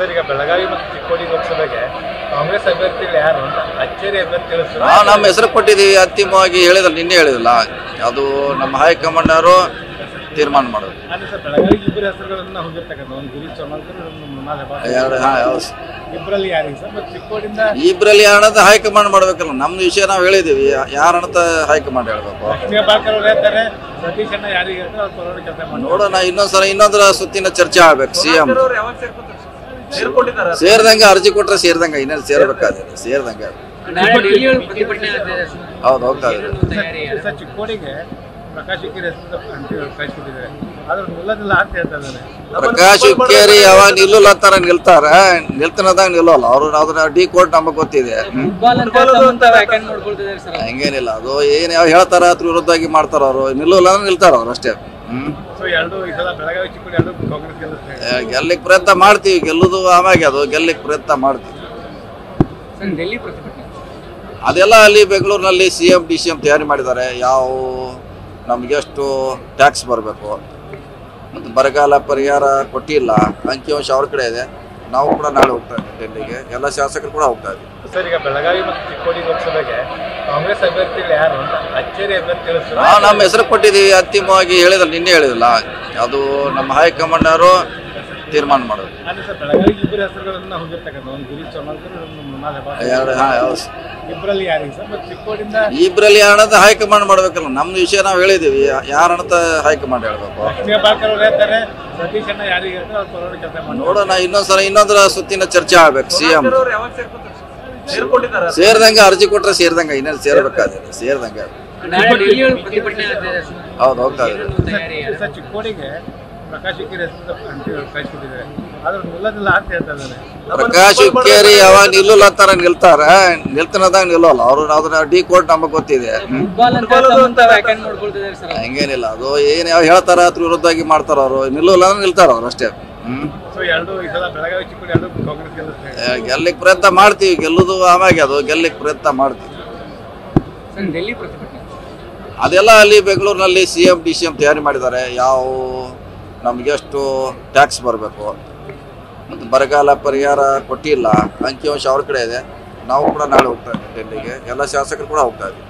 Sir, ಈಗ ಬೆಳಗಾವಿ ಮತ್ತು ಚಿಕ್ಕೋಡಿ ಲೋಕಸಭೆಗೆ ಕಾಂಗ್ರೆಸ್ ಅಭ್ಯರ್ಥಿಗಳು ಯಾರು ಅಂತ ಅಚ್ಚೇರಿ ಅಭ್ಯರ್ಥಿಗಳು ನಮ್ಮ ಹೆಸರು ಕೊಟ್ಟಿದ್ದೀವಿ. ಅಂತಿಮವಾಗಿ ಹೇಳಿದ್ರೆ ನಿನ್ನೆ ಹೇಳಿದಿಲ್ಲ, ಅದು ನಮ್ಮ ಹೈಕಮಾಂಡ್ ಅವರು ತೀರ್ಮಾನ ಮಾಡೋದು. ಸರ್, ಬೆಳಗಾವಿ ಇಬ್ಬರು ಹೆಸರುಗಳನ್ನ ಹೊಂದಿರ್ತಕ್ಕಂಥ ಒಂದು ಗಿರೀಶ್ ಚೌಹಾಣ್ಕರ್, ಇಬ್ಬರಲ್ಲಿ ಯಾರಿಗೆ ಸರ್? ಮತ್ತು ಚಿಕ್ಕೋಡಿಂದ ಇಬ್ಬರಲ್ಲಿ ಯಾರಂತ ಹೈಕಮಾಂಡ್ ಮಾಡ್ಬೇಕಲ್ಲ. ನಮ್ದು ವಿಷಯ ನಾವು ಹೇಳಿದೀವಿ, ಯಾರಂತ ಹೈಕಮಾಂಡ್ ಹೇಳ್ಬೇಕು. ಲಕ್ಷ್ಮೀಬಾಳ್ಕರ್ ಅವರು ಹೇಳ್ತಾರೆ, ಸತೀಶ್ ಅಣ್ಣ ಯಾರಿಗೆ ಹೇಳ್ತಾರೆ ಅವ್ರು ಕೊರೋನಾ ಕೆಲಸ ಮಾಡಿ ನೋಡೋಣ, ಇನ್ನೊಂದರ ಸುತ್ತಿನ ಚರ್ಚೆ ಆಗ್ಬೇಕು. ಸಿಎಂ ಸೇರ್ದಂಗೆ ಅರ್ಜಿ ಕೊಟ್ರೆ ಸೇರ್ದಂಗೆ, ಇನ್ನೇನು ಸೇರ್ಬೇಕಾದ್ರೆ ಸೇರ್ದಂಗೆ. ಹೌದು, ಹೋಗ್ತಾ ಇದೆ. ಸರ್, ಚಿಕ್ಕೋಡಿಗೆ ಪ್ರಕಾಶ್ ಹುಕ್ಕೇರಿ ಹೆಸರು ಕಳಿಸ್ಕೊಟ್ಟಿದ್ದಾರೆ, ಆದ್ರೆ ನಿಲ್ಲೋದಿಲ್ಲ ಅಂತ ಹೇಳ್ತಾ ಇದ್ದಾರೆ. ಪ್ರಕಾಶ್ ಹುಕ್ಕೇರಿ ಯಾವಾಗ ನಿಲ್ಲಲ್ಲ ಅಂತಾರ ನಿಲ್ತಾರ, ನಿಲ್ತನದಾಗ ನಿಲ್ಲೋಲ್ಲ ಅವ್ರು. ಅದನ್ನ ಡಿ ಕೋರ್ಟ್ ನಮಗ್ ಗೊತ್ತಿದೆ. ಹಂಗೇನಿಲ್ಲ, ಅದು ಏನ್ ಯಾವ ಹೇಳ್ತಾರ ಅದ್ರ ವಿರುದ್ಧವಾಗಿ ಮಾಡ್ತಾರ ಅವರು. ನಿಲ್ಲಲ್ಲ ಅಂದ್ರೆ ನಿಲ್ತಾರ ಅವ್ರು ಅಷ್ಟೇ. ಗೆಲ್ಲಿಕ್ ಪ್ರಯತ್ನ ಮಾಡ್ತೀವಿ, ಗೆಲ್ಲುದು ಆಮ್ಯಾಗ ಅದು ಗೆಲ್ಲಿಕ್ ಪ್ರಯತ್ನ ಮಾಡ್ತೀವಿ. ಅದೆಲ್ಲ ಅಲ್ಲಿ ಬೆಂಗಳೂರಿನಲ್ಲಿ CM DCM ತಯಾರಿ ಮಾಡಿದ್ದಾರೆ. ಯಾವ ನಮ್ಗೆಷ್ಟು ಟ್ಯಾಕ್ಸ್ ಬರಬೇಕು ಮತ್ತು ಬರಗಾಲ ಪರಿಹಾರ ಕೊಟ್ಟಿಲ್ಲ, ಅಂಕಿಅಂಶ ಅವ್ರ ಕಡೆ ಇದೆ. ನಾವು ಕೂಡ ನಾಳೆ ಹೋಗ್ತಾ ಇದ್ದೀವಿ ಡೆಲ್ಲಿಗೆ, ಎಲ್ಲ ಶಾಸಕರು ಕೂಡ ಹೋಗ್ತಾ ಇದ್ದೀವಿ. ಸರ್, ಈಗ ಬೆಳಗಾವಿ ಮತ್ತು ಚಿಕ್ಕೋಡಿ ಲೋಕಸಭೆಗೆ ಕಾಂಗ್ರೆಸ್ ಅಭ್ಯರ್ಥಿಗಳು ಯಾರು ಅಂತ ಅಚ್ಚೇರಿ ಅಭ್ಯರ್ಥಿಗಳು ನಮ್ಮ ಹೆಸರು ಕೊಟ್ಟಿದ್ದೀವಿ. ಅಂತಿಮವಾಗಿ ಹೇಳಿದ್ರೆ ನಿನ್ನೆ ಹೇಳಿದಿಲ್ಲ, ಅದು ನಮ್ಮ ಹೈಕಮಾಂಡ್ ಅವರು ತೀರ್ಮಾನ ಮಾಡೋದು. ಸರ್, ಬೆಳಗಾವಿ ಇಬ್ಬರು ಹೆಸರುಗಳನ್ನ ಹೊಂದಿರ್ತಕ್ಕಂಥ ಒಂದು ಗಿರೀಶ್ ಚೌಹಾಣ್ಕರ್, ಇಬ್ಬರಲ್ಲಿ ಯಾರಿಗೆ ಸರ್? ಮತ್ತು ಚಿಕ್ಕೋಡಿಂದ ಇಬ್ಬರಲ್ಲಿ ಯಾರಂತ ಹೈಕಮಾಂಡ್ ಮಾಡ್ಬೇಕಲ್ಲ. ನಮ್ದು ವಿಷಯ ನಾವು ಹೇಳಿದೀವಿ, ಯಾರಂತ ಹೈಕಮಾಂಡ್ ಹೇಳ್ಬೇಕು. ಲಕ್ಷ್ಮೀಬಾಳ್ಕರ್ ಅವರು ಹೇಳ್ತಾರೆ, ಸತೀಶ್ ಅಣ್ಣ ಯಾರಿಗೆ ಹೇಳ್ತಾರೆ ಅವ್ರು ಕೊರೋನಾ ಕೆಲಸ ಮಾಡಿ ನೋಡೋಣ, ಇನ್ನೊಂದರ ಸುತ್ತಿನ ಚರ್ಚೆ ಆಗ್ಬೇಕು. ಸಿಎಂ ಸೇರ್ದಂಗೆ ಅರ್ಜಿ ಕೊಟ್ರೆ ಸೇರ್ದಂಗೆ, ಇನ್ನೇನು ಸೇರ್ಬೇಕಾದ್ರೆ ಸೇರ್ದಂಗೆ. ಹೌದು, ಹೋಗ್ತಾ ಇದೆ. ಸರ್, ಚಿಕ್ಕೋಡಿಗೆ ಪ್ರಕಾಶ್ ಹುಕ್ಕೇರಿ ಹೆಸರು ಕಳಿಸ್ಕೊಟ್ಟಿದ್ದಾರೆ, ಆದ್ರೆ ನಿಲ್ಲೋದಿಲ್ಲ ಅಂತ ಹೇಳ್ತಾ ಇದ್ದಾರೆ. ಪ್ರಕಾಶ್ ಹುಕ್ಕೇರಿ ಯಾವಾಗ ನಿಲ್ಲಲ್ಲ ಅಂತಾರ ನಿಲ್ತಾರ, ನಿಲ್ತನದಾಗ ನಿಲ್ಲೋಲ್ಲ ಅವ್ರು. ಅದನ್ನ ಡಿ ಕೋರ್ಟ್ ನಮಗ್ ಗೊತ್ತಿದೆ. ಹಂಗೇನಿಲ್ಲ, ಅದು ಏನ್ ಯಾವ ಹೇಳ್ತಾರ ಅದ್ರ ವಿರುದ್ಧವಾಗಿ ಮಾಡ್ತಾರ ಅವರು. ನಿಲ್ಲಲ್ಲ ಅಂದ್ರೆ ನಿಲ್ತಾರ ಅವ್ರು ಅಷ್ಟೇ. ಬೆಳಗಾವಿ ಚಿಕ್ಕೋಡಿ ಎರಡು ಕಾಂಗ್ರೆಸ್ ಗೆಲ್ಲಿಕ್ ಪ್ರಯತ್ನ ಮಾಡ್ತೀವಿ, ಗೆಲ್ಲುದು ಆಮ್ಯಾಗ ಅದು ಗೆಲ್ಲಿಕ್ ಪ್ರಯತ್ನ ಮಾಡ್ತೀವಿ. ಅದೆಲ್ಲ ಅಲ್ಲಿ ಬೆಂಗಳೂರಿನಲ್ಲಿ CM DCM ತಯಾರಿ ಮಾಡಿದ್ದಾರೆ. ಯಾವ ನಮ್ಗೆಷ್ಟು ಟ್ಯಾಕ್ಸ್ ಬರಬೇಕು ಮತ್ತು ಬರಗಾಲ ಪರಿಹಾರ ಕೊಟ್ಟಿಲ್ಲ, ಅಂಕಿಅಂಶ ಅವ್ರ ಕಡೆ ಇದೆ. ನಾವು ಕೂಡ ನಾಳೆ ಹೋಗ್ತಾ ಇದ್ದೀವಿ ಡೆಲ್ಲಿಗೆ, ಎಲ್ಲ ಶಾಸಕರು ಕೂಡ ಹೋಗ್ತಾ ಇದ್ದೀವಿ.